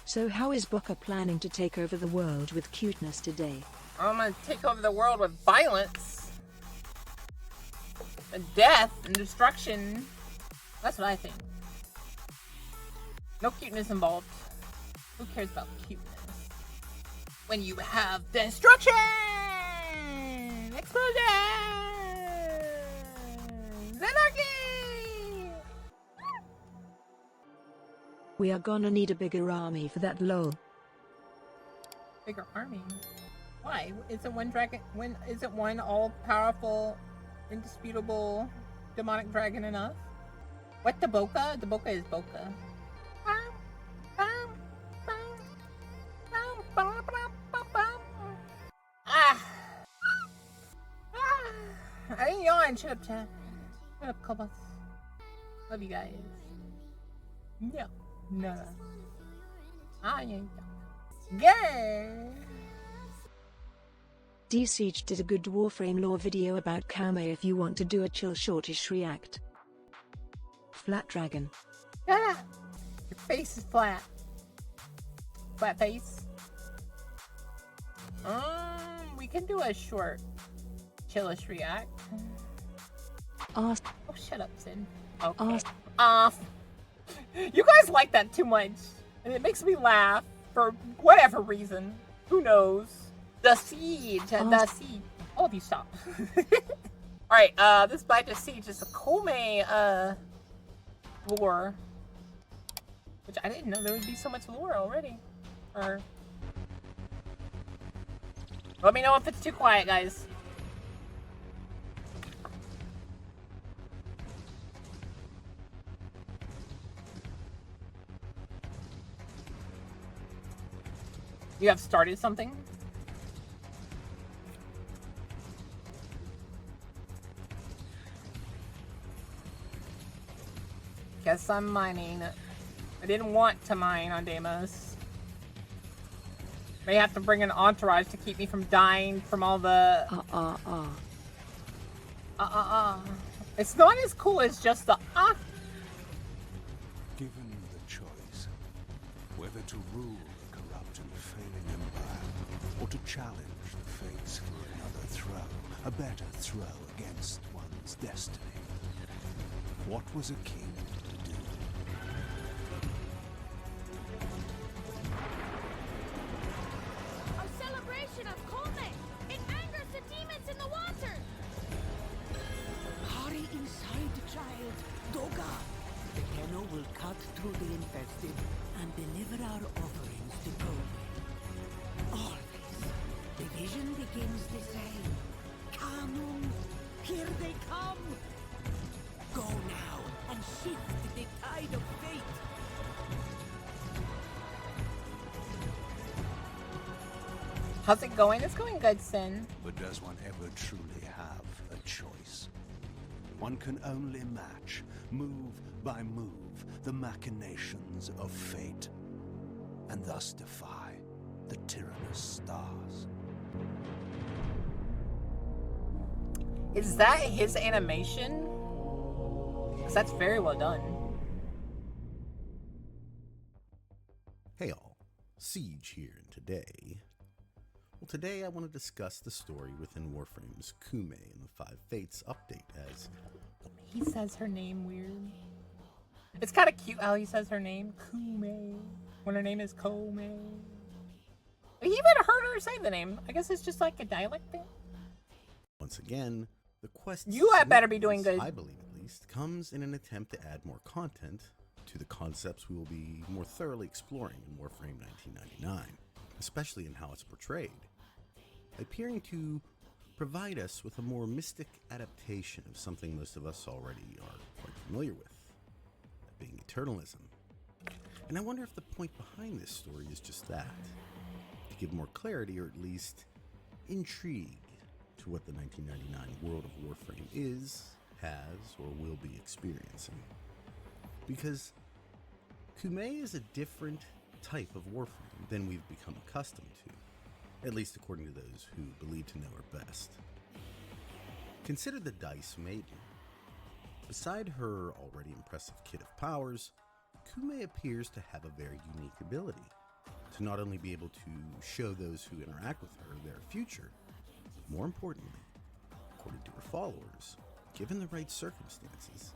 So how is Boka planning to take over the world with cuteness today? I'm gonna take over the world with violence. And death and destruction. That's what I think. No cuteness involved. Who cares about cuteness? When you have destruction! Explosion! Anarchy! We are gonna need a bigger army for that lol. Bigger army? Why? Isn't one dragon isn't one all-powerful, indisputable demonic dragon enough? What the Boka? The Boka is Boka. I didn't yawn. Shut up, chat. Shut up, Cobus. Love you guys. No. Yeah. TheDsIEGE did a good Warframe lore video about Koumei if you want to do a chill shortish react. Flat dragon. Your face is flat. Flat face. We can do a short, chillish react. Oh, shut up, Sin. Okay. Off. You guys like that too much, and it makes me laugh for whatever reason. Who knows? The siege. The siege. All of you stop. Alright, this by the siege is a Koumei, lore. Which I didn't know there would be so much lore already. Or... let me know if it's too quiet, guys. You have started something? Guess I'm mining. I didn't want to mine on Deimos. May have to bring an entourage to keep me from dying from all the... It's not as cool as just the Given the choice, whether to rule a corrupt and failing empire, or to challenge the fates for another throw, a better throw against one's destiny, what was a king to do? Our celebration of Koumei! It angers the demons in the water! Hurry inside, child. Doga! The Tenno will cut through the infested and deliver our offerings to Koumei. Always, the vision begins the same. Kanum, here they come! Go now and shift the tide of fate. How's it going? It's going good, Sin. But does one ever truly have a choice? One can only match, move by move, the machinations of fate, and thus defy the tyrannous stars. Is that his animation? Because that's very well done. Hey all, Siege here, and today I want to discuss the story within Warframe's Koumei and the Five Fates update as... He says her name weird. It's kind of cute how he says her name, Koumei, when her name is Koumei. I even heard her say the name. I guess it's just like a dialect thing. Once again, the quest you had better be doing good. I believe at least, comes in an attempt to add more content to the concepts we will be more thoroughly exploring in Warframe 1999, especially in how it's portrayed, appearing to provide us with a more mystic adaptation of something most of us already are quite familiar with, that being eternalism. And I wonder if the point behind this story is just that, to give more clarity or at least intrigue to what the 1999 world of Warframe is, has, or will be experiencing. Because Koumei is a different type of Warframe than we've become accustomed to, at least according to those who believe to know her best. Consider the Dice Maiden. Beside her already impressive kit of powers, Koumei appears to have a very unique ability, to not only be able to show those who interact with her their future, but more importantly, according to her followers, given the right circumstances,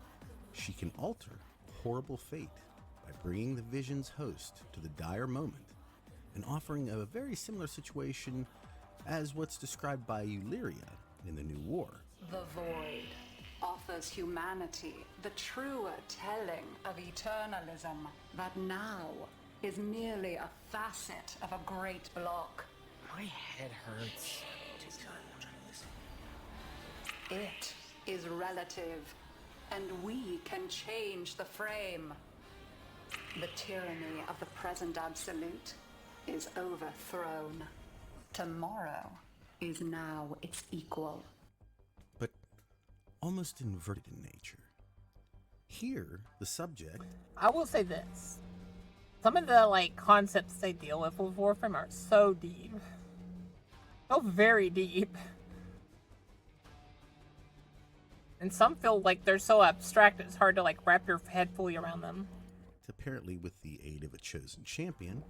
she can alter horrible fate by bringing the Vision's host to the dire moment and offering a very similar situation as what's described by Illyria in the New War. The Void offers humanity the truer telling of eternalism that now is merely a facet of a great block. My head hurts. It is relative, and we can change the frame. The tyranny of the present absolute is overthrown. Tomorrow is now its equal. But almost inverted in nature. Here, the subject... I will say this. Some of the, concepts they deal with Warframe are so deep. So very deep. And some feel like they're so abstract it's hard to, wrap your head fully around them. Apparently, with the aid of a chosen champion,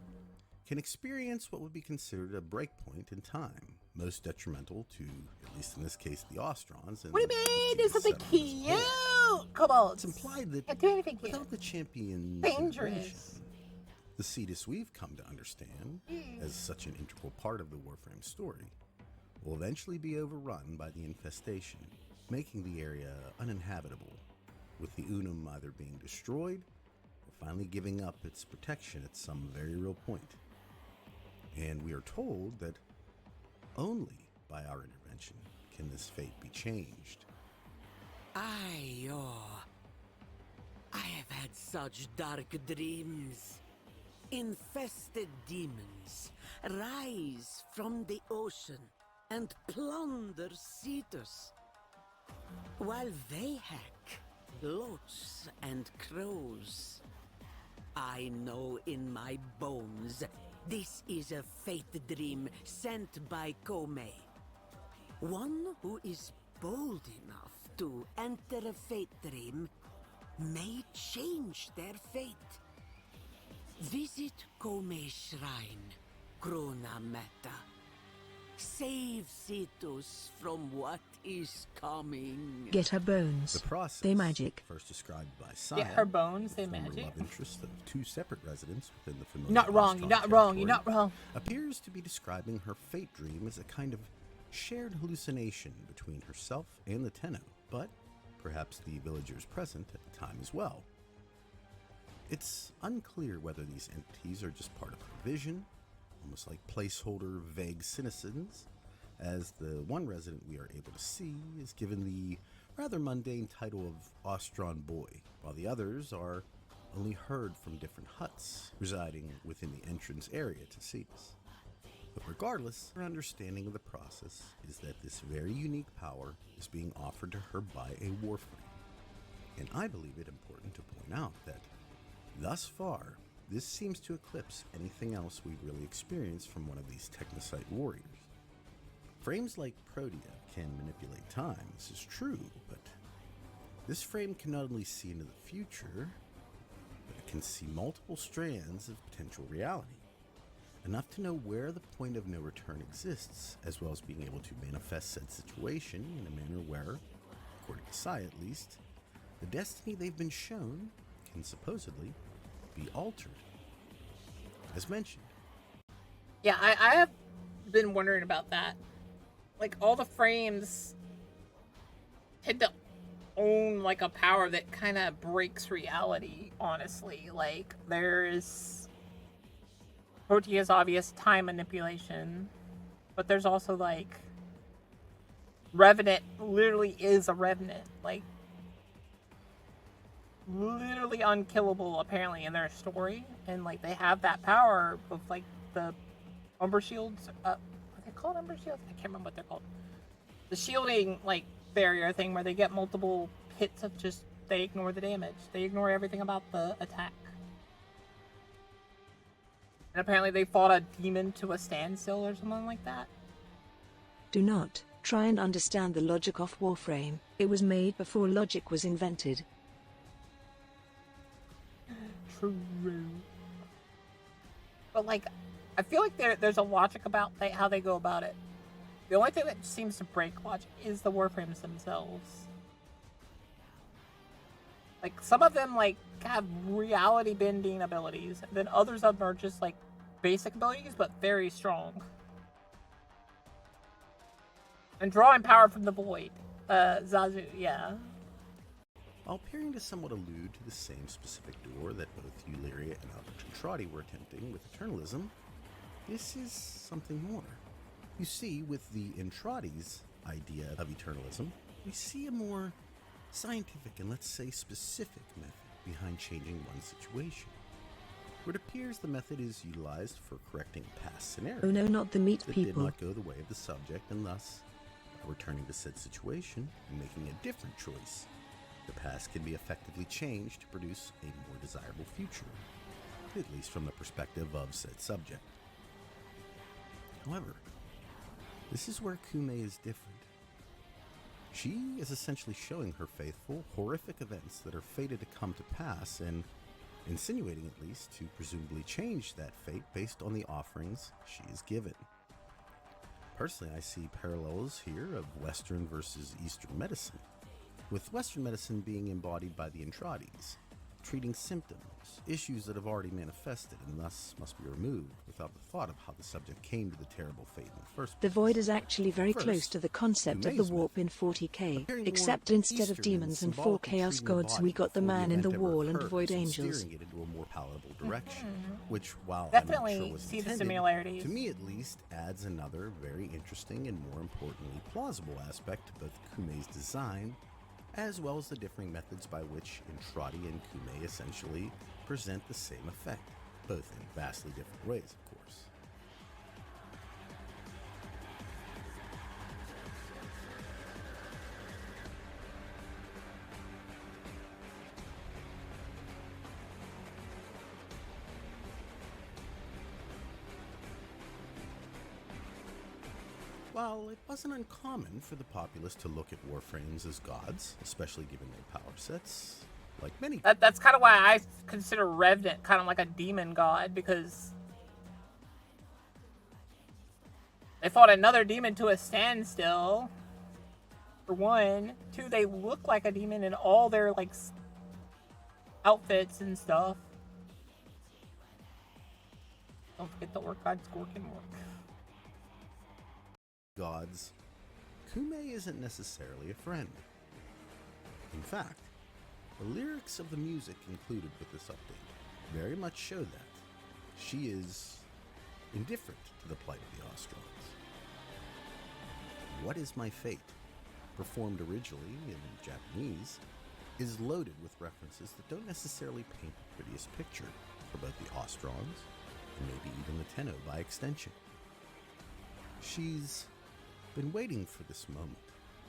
can experience what would be considered a breakpoint in time, most detrimental to, at least in this case, the Ostrons. What do you mean? Do something cute! Come on! It's implied that can't do anything cute. without the champion's Dangerous. the Cetus we've come to understand, as such an integral part of the Warframe story, will eventually be overrun by the infestation, making the area uninhabitable, with the Unum either being destroyed or finally giving up its protection at some very real point. And we are told that only by our intervention can this fate be changed. I have had such dark dreams. Infested demons rise from the ocean and plunder Cetus, while they hack loach and crows. I know in my bones this is a fate dream sent by Koumei. One who is bold enough to enter a fate dream may change their fate. Visit Koumei's shrine, Krona Meta. Save Cetus from what is coming. Get her bones. The process, they magic. First described by Saya, Get her bones, they former magic. love interest of two separate residents within the familiar Not wrong, you're not wrong, you're not wrong. appears to be describing her fate dream as a kind of shared hallucination between herself and the Tenno, but perhaps the villagers present at the time as well. It's unclear whether these entities are just part of her vision, almost like placeholder vague citizens, as the one resident we are able to see is given the rather mundane title of Ostron Boy, while the others are only heard from different huts residing within the entrance area to Cetus. But regardless, her understanding of the process is that this very unique power is being offered to her by a Warframe. And I believe it important to point out that thus far, this seems to eclipse anything else we've really experienced from one of these Technocyte warriors. Frames like Protea can manipulate time, this is true, but this frame can not only see into the future, but it can see multiple strands of potential reality. Enough to know where the point of no return exists, as well as being able to manifest said situation in a manner where, according to Sai at least, the destiny they've been shown can supposedly be altered. As mentioned. Yeah, I have been wondering about that. All the frames tend to own, a power that kind of breaks reality, honestly. There's Protea's obvious time manipulation, but there's also, Revenant literally is a Revenant. Literally unkillable apparently in their story, and they have that power with the Umber Shields. Are they called Umber Shields? I can't remember what they're called. The shielding barrier thing where they get multiple hits of just they ignore the damage. They ignore everything about the attack. And apparently they fought a demon to a standstill or something like that. Do not try and understand the logic of Warframe. It was made before logic was invented. True. But I feel like there's a logic about how they go about it. The only thing that seems to break logic is the Warframes themselves. Like, some of them, like, have reality-bending abilities, and then others of them are just, like, basic abilities, but very strong. And drawing power from the void. Zazu, yeah. While appearing to somewhat allude to the same specific door that both Eulyria and Albertrati were attempting with Eternalism, this is something more. You see, with the Entradi's idea of Eternalism, we see a more scientific and, let's say, specific method behind changing one situation. Where it appears the method is utilized for correcting past scenarios. Oh no, not the meat that people. did not go the way of the subject, and thus, by returning to said situation and making a different choice, the past can be effectively changed to produce a more desirable future, at least from the perspective of said subject. However, this is where Koumei is different. She is essentially showing her faithful, horrific events that are fated to come to pass, and insinuating at least to presumably change that fate based on the offerings she is given. Personally, I see parallels here of Western versus Eastern medicine, with Western medicine being embodied by the Entrades, treating symptoms, issues that have already manifested and thus must be removed without the thought of how the subject came to the terrible fate in the first place. The void is actually very First, close to the concept of the Koumei's warp in method, 40k, appearing except more instead of Eastern demons and 4 symbolically chaos treating the gods body we got the before man in the event ever wall and occurs, void angels. steering it into a more palatable direction, which, while Definitely I'm not sure was see the intended, similarities. to me at least adds another very interesting and more importantly plausible aspect to both Koumei's design, as well as the differing methods by which Entradi and Koumei essentially present the same effect, both in vastly different ways, of course. While it wasn't uncommon for the populace to look at Warframes as gods, especially given their power sets, like many... That's kind of why I consider Revenant kind of like a demon god, because they fought another demon to a standstill, for one. Two, they look like a demon in all their, like, outfits and stuff. Don't forget the orc gods Gorkin work. gods, Koumei isn't necessarily a friend. In fact, the lyrics of the music included with this update very much show that she is indifferent to the plight of the Ostrons. What is My Fate, performed originally in Japanese, is loaded with references that don't necessarily paint the prettiest picture for both the Ostrons and maybe even the Tenno by extension. She's been waiting for this moment,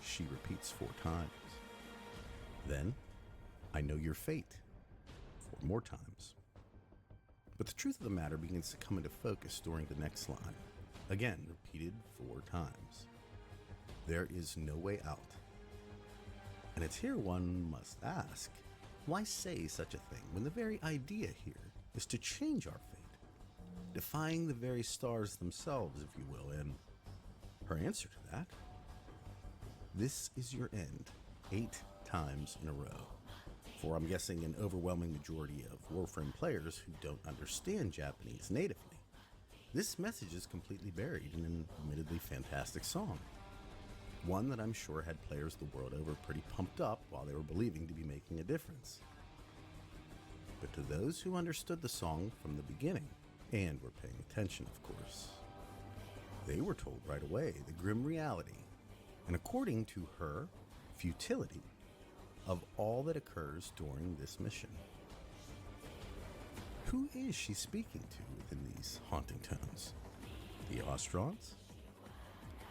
she repeats 4 times. Then, I know your fate, 4 more times. But the truth of the matter begins to come into focus during the next line, again repeated 4 times. There is no way out. And it's here one must ask, why say such a thing when the very idea here is to change our fate, defying the very stars themselves, if you will, and her answer to that, this is your end, 8 times in a row. For I'm guessing an overwhelming majority of Warframe players who don't understand Japanese natively, this message is completely buried in an admittedly fantastic song. One that I'm sure had players the world over pretty pumped up while they were believing to be making a difference. But to those who understood the song from the beginning, and were paying attention of course, they were told right away the grim reality, and according to her, futility, of all that occurs during this mission. Who is she speaking to within these haunting tones? The Ostrons?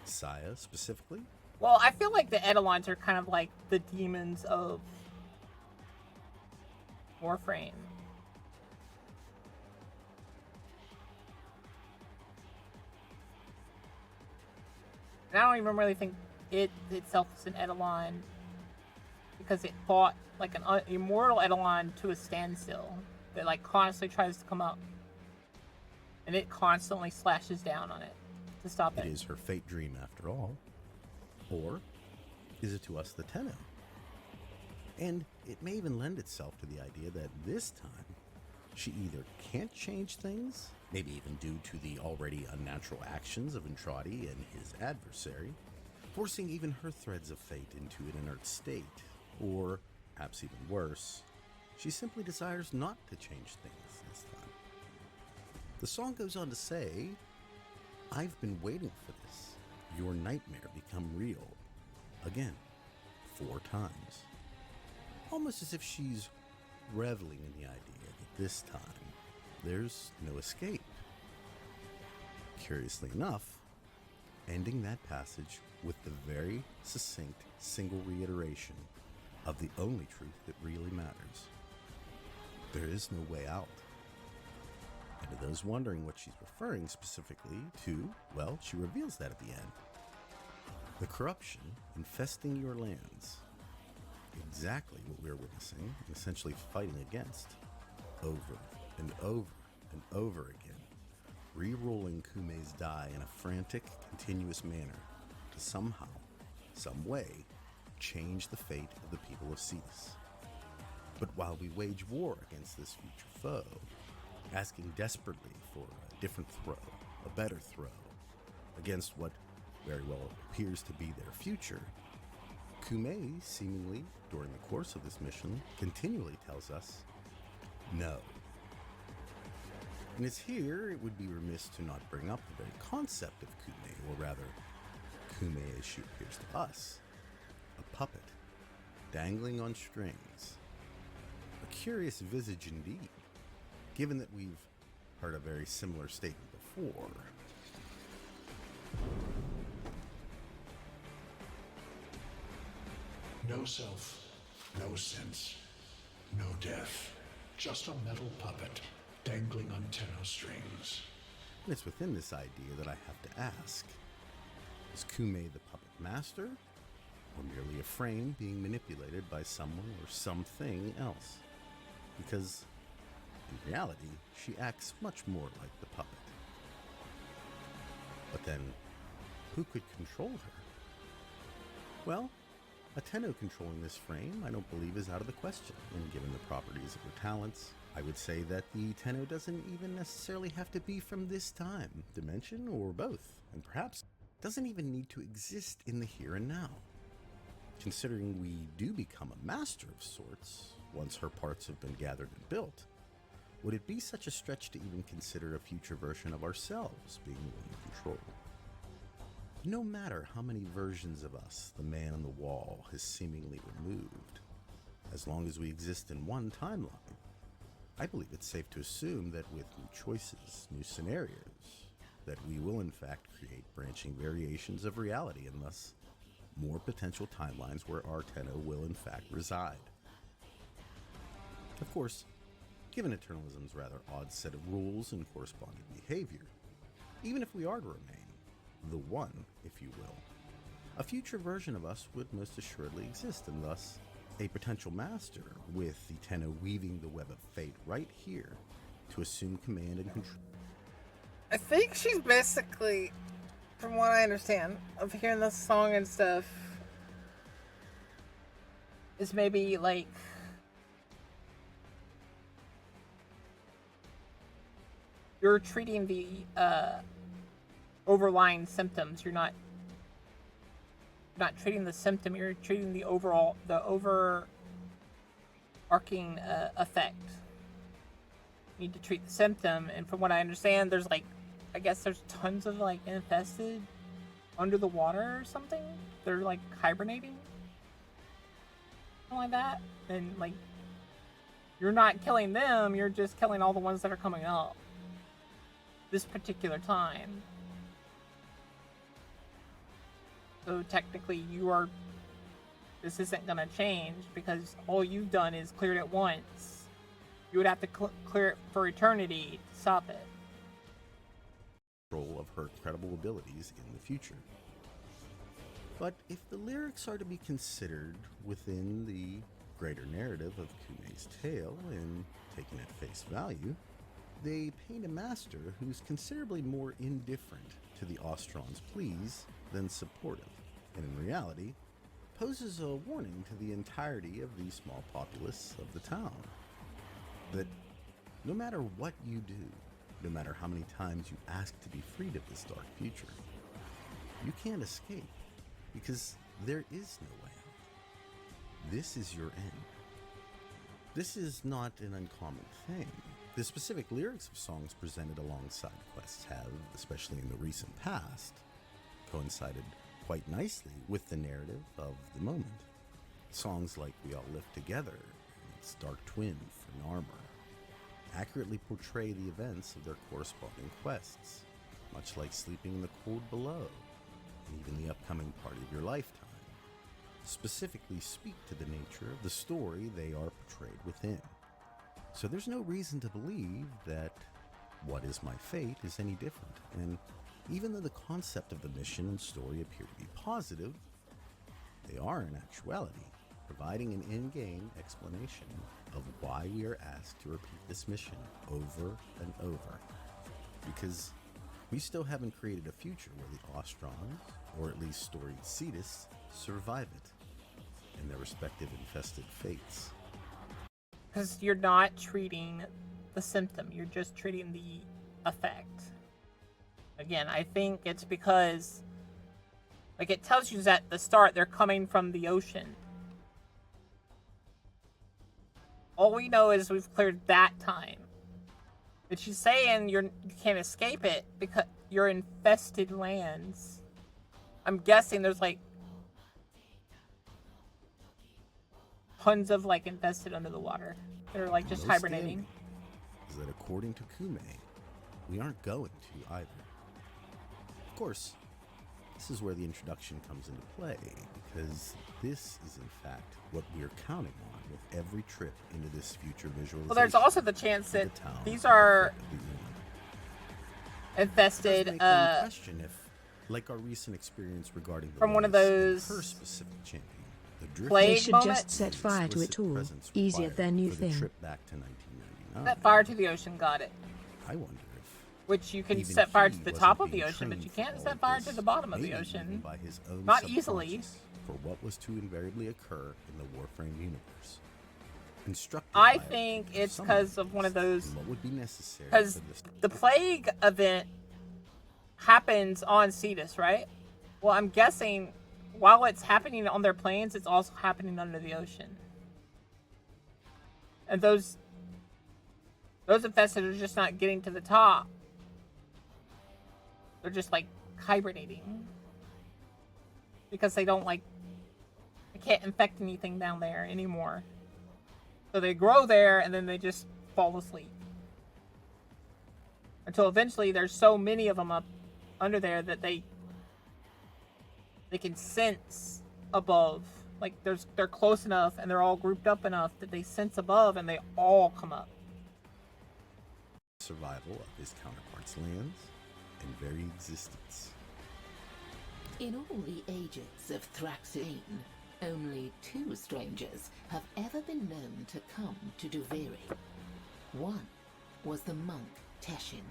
Saya specifically? Well, I feel like the Eidolons are kind of like the demons of Warframe. And I don't even really think it itself is an Eidolon, because it fought like an immortal Eidolon to a standstill that like constantly tries to come up. And it constantly slashes down on it to stop it. It is her fate dream after all. Or is it to us the Tenno? And it may even lend itself to the idea that this time she either can't change things, maybe even due to the already unnatural actions of Entradi and his adversary, forcing even her threads of fate into an inert state, or, perhaps even worse, she simply desires not to change things this time. The song goes on to say, "I've been waiting for this, your nightmare become real, again, 4 times. Almost as if she's reveling in the idea that this time, there's no escape. Curiously enough, ending that passage with the very succinct single reiteration of the only truth that really matters. There is no way out. And to those wondering what she's referring specifically to, well, she reveals that at the end. The corruption infesting your lands. Exactly what we're witnessing and essentially fighting against. Over and over and over again. Re-rolling Koumei's die in a frantic, continuous manner to somehow, some way, change the fate of the people of Cetus. But while we wage war against this future foe, asking desperately for a different throw, a better throw, against what very well appears to be their future, Koumei, seemingly during the course of this mission, continually tells us, no. And it's here it would be remiss to not bring up the very concept of Koumei, or rather, Koumei as she appears to us, a puppet, dangling on strings. A curious visage indeed, given that we've heard a very similar statement before. No self, no sense, no death. Just a metal puppet dangling on Tenno strings. And it's within this idea that I have to ask, is Koumei the puppet master, or merely a frame being manipulated by someone or something else? Because, in reality, she acts much more like the puppet. But then, who could control her? Well, a Tenno controlling this frame I don't believe is out of the question, and given the properties of her talents, I would say that the Tenno doesn't even necessarily have to be from this time, dimension, or both, and perhaps doesn't even need to exist in the here and now. Considering we do become a master of sorts, once her parts have been gathered and built, would it be such a stretch to even consider a future version of ourselves being the one in control? No matter how many versions of us the man on the wall has seemingly removed, as long as we exist in one timeline, I believe it's safe to assume that with new choices, new scenarios, that we will in fact create branching variations of reality and thus more potential timelines where our Tenno will in fact reside. Of course, given Eternalism's rather odd set of rules and corresponding behavior, even if we are to remain the one, if you will, a future version of us would most assuredly exist, and thus a potential master with the Tenno weaving the web of fate right here to assume command and control. I think she's basically, from what I understand of hearing this song and stuff, is maybe like you're treating the overlying symptoms. You're not treating the symptom. You're treating the overarching effect. You need to treat the symptom, and from what I understand, there's I guess there's tons of infested under the water or something. They're hibernating, something like that, and you're not killing them. You're just killing all the ones that are coming up this particular time. So technically this isn't going to change because all you've done is cleared it once. You would have to clear it for eternity to stop it. Of her incredible abilities in the future. But if the lyrics are to be considered within the greater narrative of Koumei's tale and taken at face value, they paint a master who's considerably more indifferent to the Ostron's pleas than supportive, and in reality, poses a warning to the entirety of the small populace of the town. That no matter what you do, no matter how many times you ask to be freed of this dark future, you can't escape, because there is no way out. This is your end. This is not an uncommon thing. The specific lyrics of songs presented alongside quests have, especially in the recent past, coincided quite nicely with the narrative of the moment. Songs like We All Live Together and its dark twin, For Armor, accurately portray the events of their corresponding quests, much like Sleeping in the Cold Below, and even the upcoming Party of Your Lifetime, specifically speak to the nature of the story they are portrayed within. So there's no reason to believe that What Is My Fate is any different, and even though the concept of the mission and story appear to be positive, they are in actuality providing an in-game explanation of why we are asked to repeat this mission over and over, because we still haven't created a future where the Ostrons, or at least storied Cetus, survive it and their respective infested fates. Because you're not treating the symptom, you're just treating the effect. Again, I think it's because, like, it tells you at the start they're coming from the ocean. All we know is we've cleared that time. But she's saying you can't escape it because you're infested lands. I'm guessing there's like tons of like infested under the water. They're like just hibernating. Is that according to Koumei, we aren't going to either. Of course, this is where the introduction comes into play, because this is in fact what we are counting on with every trip into this future visualization. Well, there's also the chance that these are infested question if, like our recent experience regarding the from one of those her specific champion, the They should moments? just set fire to it all. Easier than you think. Trip back to 1999. Set fire to the ocean, got it. I wonder if, which you can even set fire he to the wasn't top of the being ocean, but trained you can't for set all fire this, to the bottom of the maybe even ocean. by his own Not easily. subconscious, for what was to invariably occur in the Warframe universe. Instructed I by think a it's summons because of one of those. and what would be necessary Because for this the plague event happens on Cetus, right? Well, I'm guessing while it's happening on their planes, it's also happening under the ocean. And those infested are just not getting to the top. They're just like hibernating. Because they can't infect anything down there anymore. So they grow there and then they just fall asleep. Until eventually there's so many of them up under there that they can sense above. Like they're close enough and they're all grouped up enough that they sense above and they all come up. survival of his counterparts' lands and very existence. In all the ages of Thraxine, only 2 strangers have ever been known to come to Duviri. One was the monk Teshin.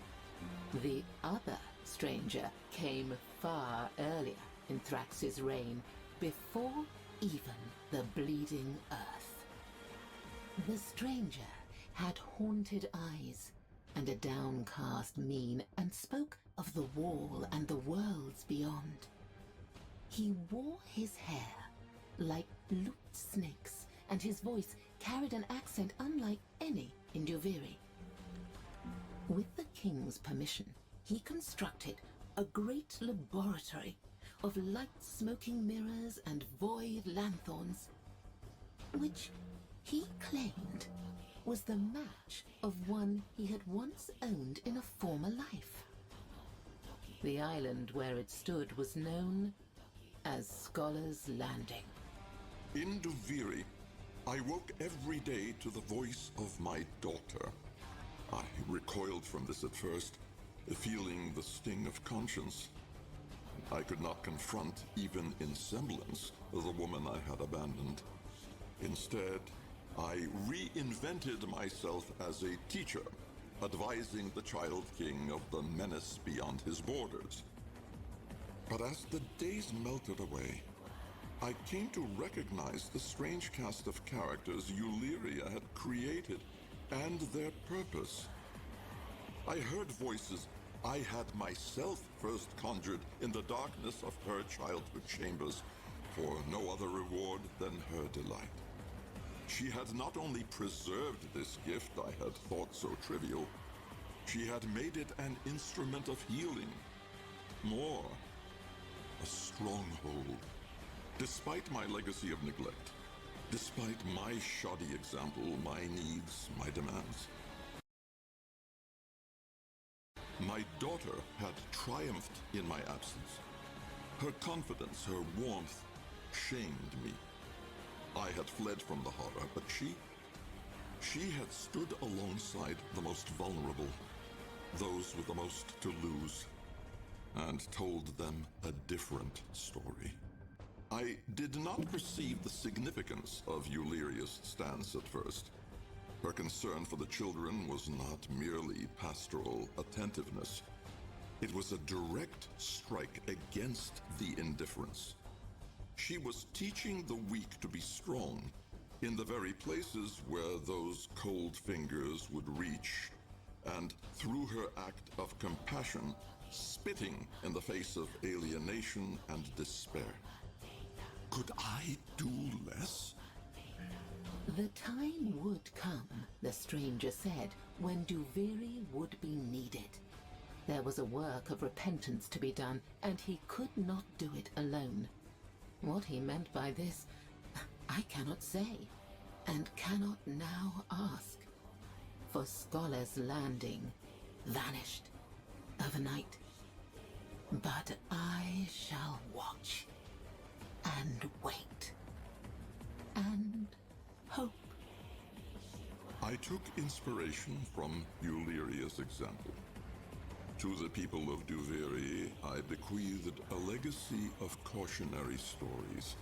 The other stranger came far earlier in Thrax's reign, before even the bleeding earth. The stranger had haunted eyes and a downcast mien, and spoke of the wall and the worlds beyond. He wore his hair like looped snakes, and his voice carried an accent unlike any in Duviri. With the king's permission, he constructed a great laboratory of light-smoking mirrors and void lanthorns, which he claimed was the match of one he had once owned in a former life. The island where it stood was known as Scholar's Landing. In Duviri, I woke every day to the voice of my daughter. I recoiled from this at first, feeling the sting of conscience. I could not confront, even in semblance, the woman I had abandoned. Instead, I reinvented myself as a teacher, advising the Child King of the menace beyond his borders. But as the days melted away, I came to recognize the strange cast of characters Euleria had created and their purpose. I heard voices I had myself first conjured in the darkness of her childhood chambers for no other reward than her delight. She had not only preserved this gift I had thought so trivial, she had made it an instrument of healing. More, a stronghold. Despite my legacy of neglect, despite my shoddy example, my needs, my demands, my daughter had triumphed in my absence. Her confidence, her warmth, shamed me. I had fled from the horror, but she had stood alongside the most vulnerable, those with the most to lose, and told them a different story. I did not perceive the significance of Euleria's stance at first. Her concern for the children was not merely pastoral attentiveness. It was a direct strike against the indifference. She was teaching the weak to be strong in the very places where those cold fingers would reach, and through her act of compassion, spitting in the face of alienation and despair. Could I do less? The time would come, the stranger said, when Duviri would be needed. There was a work of repentance to be done, and he could not do it alone. What he meant by this, I cannot say, and cannot now ask. For Scholar's Landing vanished overnight. But I shall watch and wait and hope. I took inspiration from Euleria's example. To the people of Duviri, I bequeathed a legacy of cautionary stories.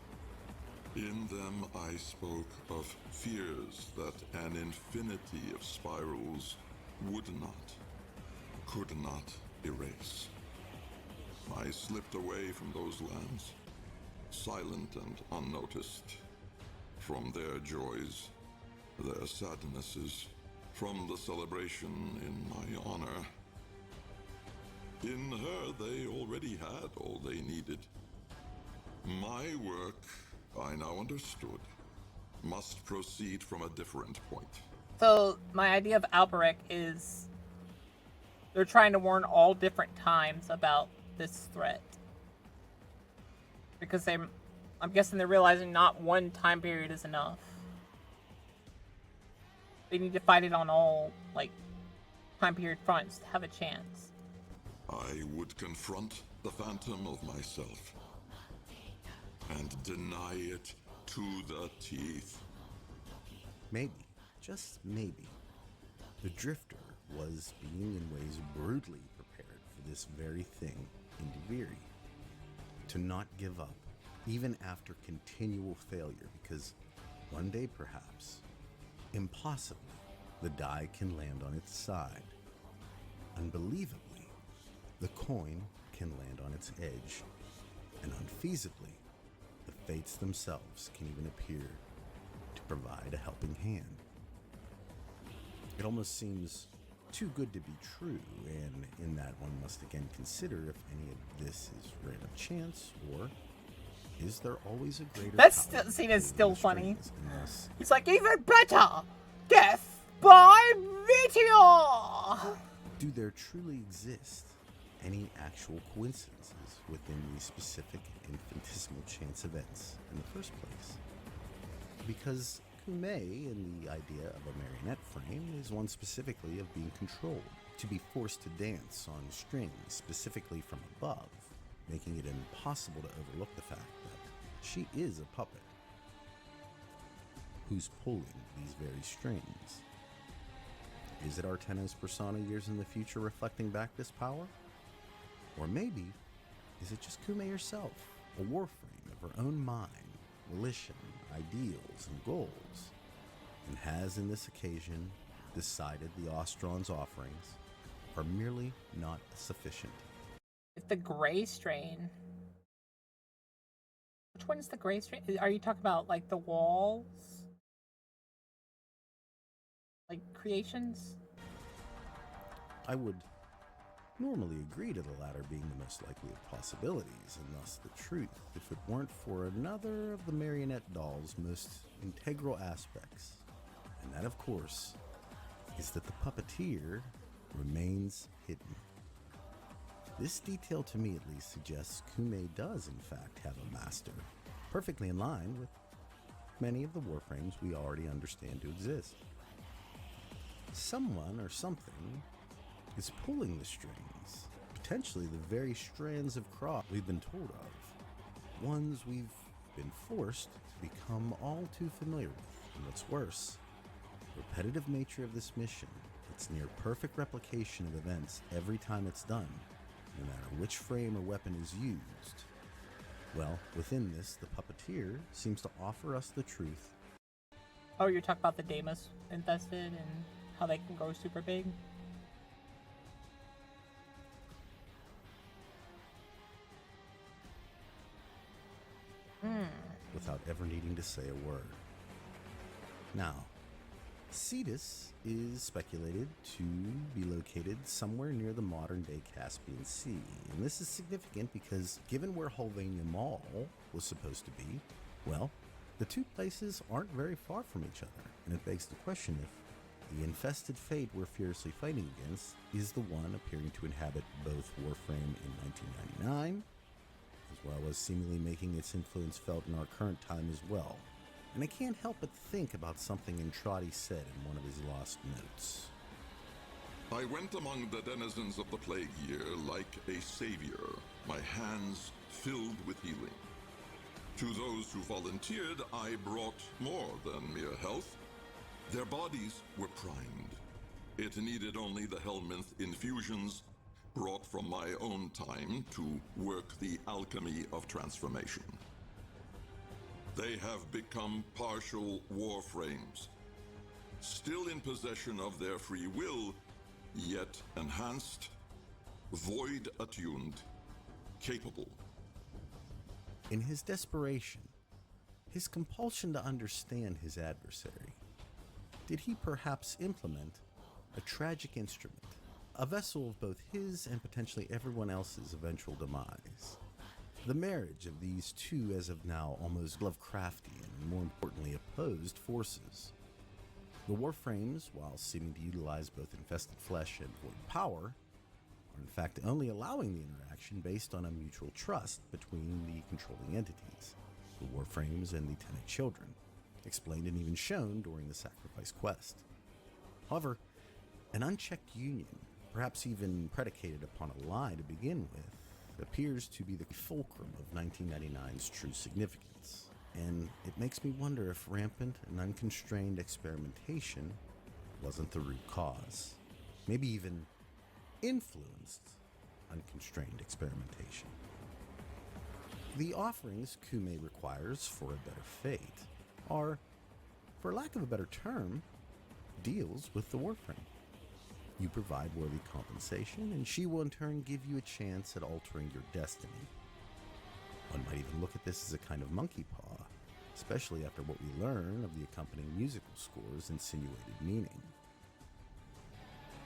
In them I spoke of fears that an infinity of spirals would not, could not erase. I slipped away from those lands, silent and unnoticed, from their joys, their sadnesses, from the celebration in my honor. In her, they already had all they needed. My work, I now understood, must proceed from a different point. So, my idea of Alberic is they're trying to warn all different times about this threat. Because I'm guessing they're realizing not one time period is enough. They need to fight it on all, time period fronts to have a chance. I would confront the phantom of myself and deny it to the teeth. Maybe, just maybe, the Drifter was being in ways brutally prepared for this very thing in Duviri. To not give up, even after continual failure, because one day perhaps, impossibly, the die can land on its side. Unbelievably, the coin can land on its edge, and unfeasibly, the fates themselves can even appear to provide a helping hand. It almost seems too good to be true, and in that one must again consider if any of this is random chance, or is there always a greater That scene is still funny. Unless... He's like, even better! Death by meteor! Do there truly exist any actual coincidences within these specific infinitesimal chance events in the first place? Because Koumei, in the idea of a marionette frame, is one specifically of being controlled, to be forced to dance on strings specifically from above, making it impossible to overlook the fact that she is a puppet who's pulling these very strings. Is it Arteno's persona years in the future reflecting back this power? Or maybe, is it just Koumei herself, a warframe of her own mind, volition, ideals, and goals, and has in this occasion decided the Ostron's offerings are merely not sufficient. It's the gray strain. Which one is the gray strain? Are you talking about like the walls? Like creations? I would normally agree to the latter being the most likely of possibilities, and thus the truth, if it weren't for another of the marionette doll's most integral aspects. And that, of course, is that the puppeteer remains hidden. This detail, to me at least, suggests Koumei does in fact have a master, perfectly in line with many of the Warframes we already understand to exist. Someone or something is pulling the strings, potentially the very strands of crop we've been told of, ones we've been forced to become all too familiar with. And what's worse, the repetitive nature of this mission, its near perfect replication of events every time it's done, no matter which frame or weapon is used. Well, within this, the puppeteer seems to offer us the truth. Oh, you're talking about the Deimos infested and how they can grow super big? Without ever needing to say a word. Now, Cetus is speculated to be located somewhere near the modern-day Caspian Sea, and this is significant because given where Hulvania Mall was supposed to be, well, the two places aren't very far from each other, and it begs the question if the infested fate we're fiercely fighting against is the one appearing to inhabit both Warframe in 1999, as well as seemingly making its influence felt in our current time as well. And I can't help but think about something Entrati said in one of his lost notes. I went among the denizens of the plague year like a savior, my hands filled with healing. To those who volunteered, I brought more than mere health. Their bodies were primed. It needed only the Helminth infusions brought from my own time to work the alchemy of transformation. They have become partial Warframes, still in possession of their free will, yet enhanced, void-attuned, capable. In his desperation, his compulsion to understand his adversary, did he perhaps implement a tragic instrument, a vessel of both his and potentially everyone else's eventual demise? The marriage of these two, as of now, almost Lovecraftian and more importantly opposed forces. The Warframes, while seeming to utilize both infested flesh and void power, are in fact only allowing the interaction based on a mutual trust between the controlling entities, the Warframes and the Tenet children, explained and even shown during the sacrifice quest. However, an unchecked union, perhaps even predicated upon a lie to begin with, appears to be the fulcrum of 1999's true significance, and it makes me wonder if rampant and unconstrained experimentation wasn't the root cause, maybe even influenced unconstrained experimentation. The offerings Koumei requires for a better fate are, for lack of a better term, deals with the Warframe. You provide worthy compensation, and she will in turn give you a chance at altering your destiny. One might even look at this as a kind of monkey paw, especially after what we learn of the accompanying musical score's insinuated meaning.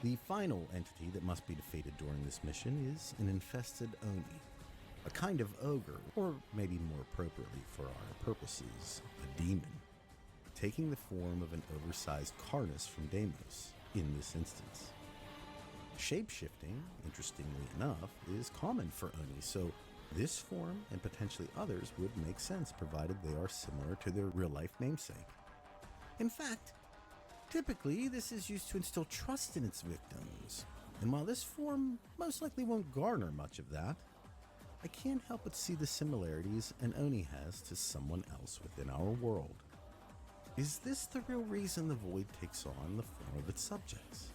The final entity that must be defeated during this mission is an infested Oni, a kind of ogre, or maybe more appropriately for our purposes, a demon, taking the form of an oversized Karnas from Deimos in this instance. Shape-shifting, interestingly enough, is common for Oni, so this form and potentially others would make sense provided they are similar to their real-life namesake. In fact, typically this is used to instill trust in its victims, and while this form most likely won't garner much of that, I can't help but see the similarities an Oni has to someone else within our world. Is this the real reason the Void takes on the form of its subjects?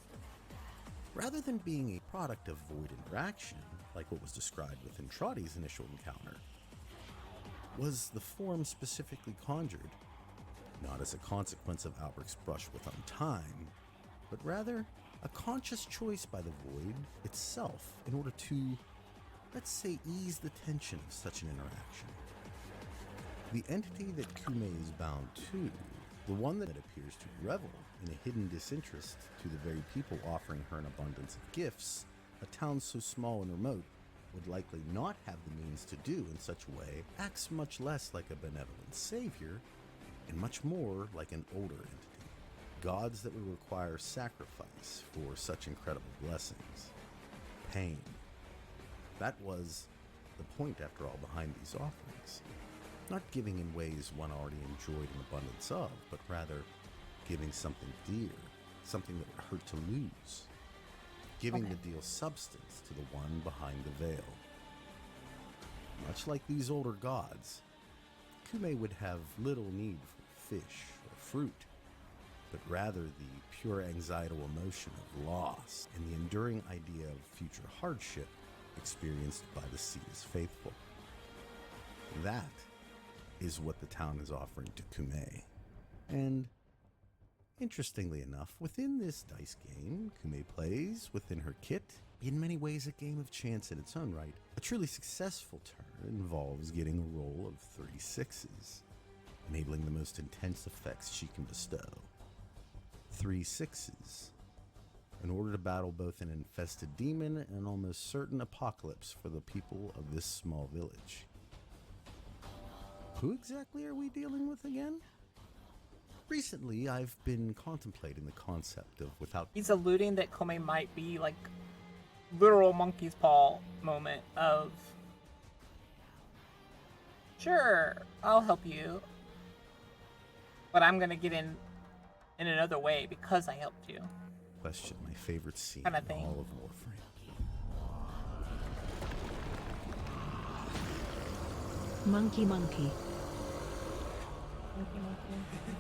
Rather than being a product of Void interaction, like what was described with Entrati's initial encounter, was the form specifically conjured, not as a consequence of Alberic's brush with Untime, but rather a conscious choice by the Void itself in order to, let's say, ease the tension of such an interaction. The entity that Koumei is bound to, the one that appears to revel in a hidden disinterest to the very people offering her an abundance of gifts, a town so small and remote would likely not have the means to do in such a way, acts much less like a benevolent savior and much more like an older entity. Gods that would require sacrifice for such incredible blessings. Pain. That was the point, after all, behind these offerings. Not giving in ways one already enjoyed an abundance of, but rather giving something dear, something that would hurt to lose. Giving the deal substance to the one behind the veil. Much like these older gods, Koumei would have little need for fish or fruit, but rather the pure anxietal emotion of loss and the enduring idea of future hardship experienced by the Sea's faithful. That is what the town is offering to Koumei. And interestingly enough, within this dice game, Koumei plays within her kit, in many ways a game of chance in its own right. A truly successful turn involves getting a roll of 3 sixes, enabling the most intense effects she can bestow. 3 sixes, in order to battle both an infested demon and an almost certain apocalypse for the people of this small village. Who exactly are we dealing with again? Recently, I've been contemplating the concept of without... He's alluding that Koumei might be like literal monkey's paw moment of, sure, I'll help you, but I'm gonna get in another way because I helped you. Question, my favorite scene Kinda in thing. all of Warframe. Monkey, monkey.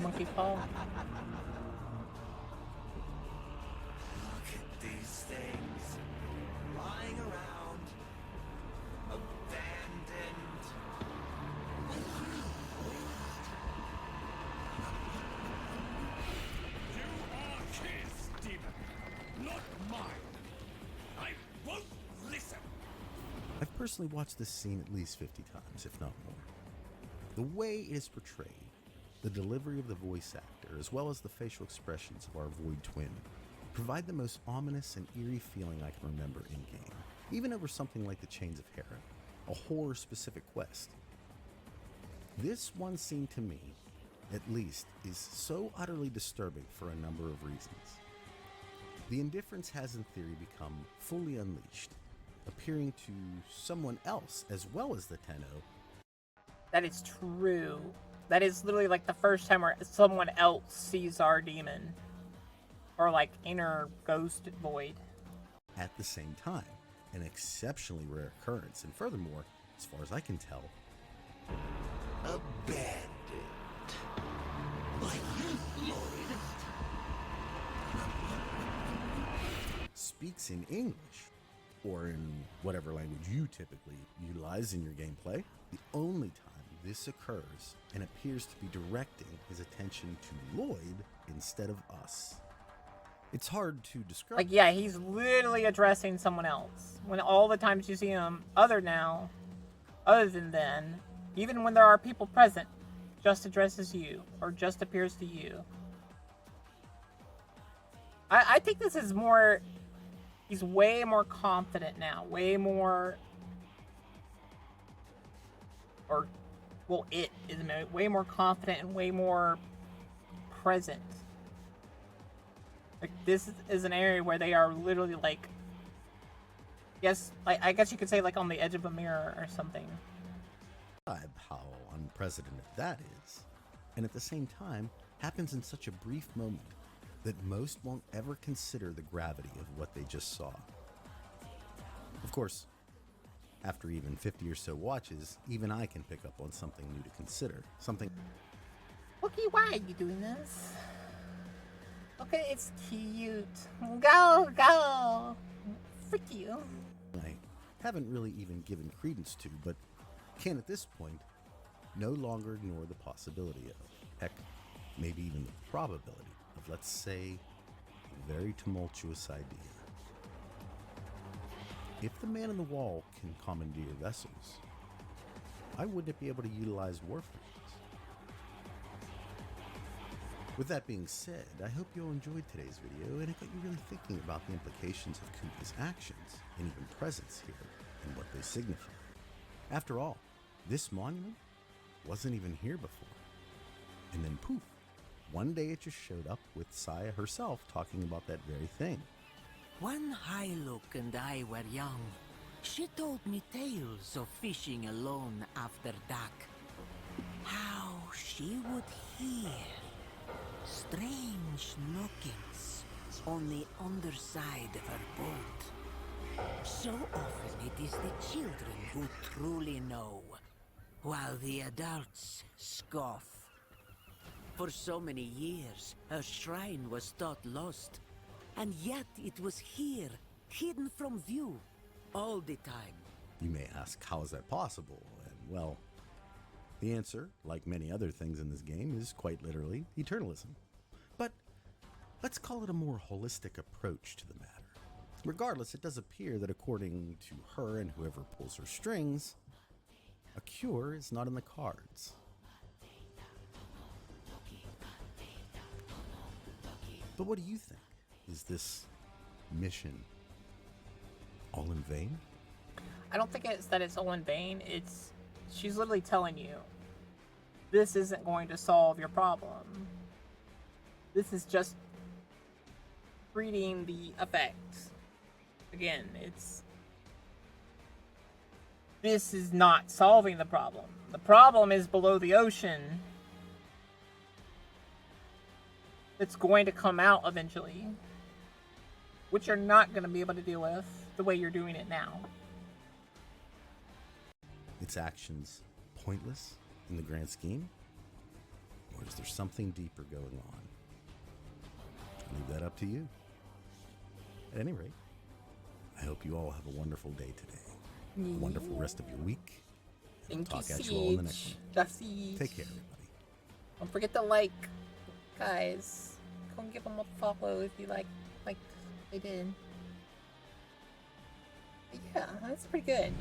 Monkey paw. Look at these things lying around, abandoned. You are his demon, not mine. I won't listen. I've personally watched this scene at least 50 times, if not more. The way it is portrayed, the delivery of the voice actor, as well as the facial expressions of our Void twin, provide the most ominous and eerie feeling I can remember in-game, even over something like the Chains of Hera, a horror-specific quest. This one scene to me, at least, is so utterly disturbing for a number of reasons. The indifference has in theory become fully unleashed, appearing to someone else as well as the Tenno. That is true. That is literally like the first time where someone else sees our demon. Or like inner ghost void. At the same time, an exceptionally rare occurrence, and furthermore, as far as I can tell, Abandoned. By you, Lloyd. speaks in English, or in whatever language you typically utilize in your gameplay. The only time this occurs and appears to be directing his attention to Lloyd instead of us. It's hard to describe. Like, yeah, he's literally addressing someone else. When all the times you see him, other than then, even when there are people present, just addresses you, or just appears to you. I think this is more, he's way more confident now, way more, or, well, it is way more confident and way more present. Like, this is an area where they are literally, like, yes, like, I guess you could say, like, on the edge of a mirror or something. How unprecedented that is, and at the same time happens in such a brief moment that most won't ever consider the gravity of what they just saw. Of course, after even 50 or so watches, even I can pick up on something new to consider. Something... Okay, why are you doing this? Okay, it's cute. Go! Frick you. I haven't really even given credence to, but can at this point no longer ignore the possibility of, heck, maybe even the probability of, let's say, a very tumultuous idea. If the man in the wall can commandeer vessels, why wouldn't it be able to utilize Warframes? With that being said, I hope you all enjoyed today's video and it got you really thinking about the implications of Koumei's actions and even presence here and what they signify. After all, this monument wasn't even here before. And then poof, one day it just showed up with Saya herself talking about that very thing. When Hylook and I were young, she told me tales of fishing alone after dark. How she would hear strange knockings on the underside of her boat. So often it is the children who truly know, while the adults scoff. For so many years, her shrine was thought lost, and yet it was here, hidden from view, all the time. You may ask, how is that possible? And well, the answer, like many other things in this game, is quite literally eternalism. But let's call it a more holistic approach to the matter. Regardless, it does appear that according to her and whoever pulls her strings, a cure is not in the cards. But what do you think? Is this mission all in vain? I don't think it's that it's all in vain. She's literally telling you, this isn't going to solve your problem. This is just treating the effects. Again, this is not solving the problem. The problem is below the ocean. It's going to come out eventually, which you're not going to be able to deal with the way you're doing it now. Its actions pointless in the grand scheme? Or is there something deeper going on? I'll leave that up to you. At any rate, I hope you all have a wonderful day today. A wonderful rest of your week. And I'll talk at you all in the next one. Take care, everybody. Don't forget to like, guys. Go and give them a follow if you like they did. But yeah, that's pretty good.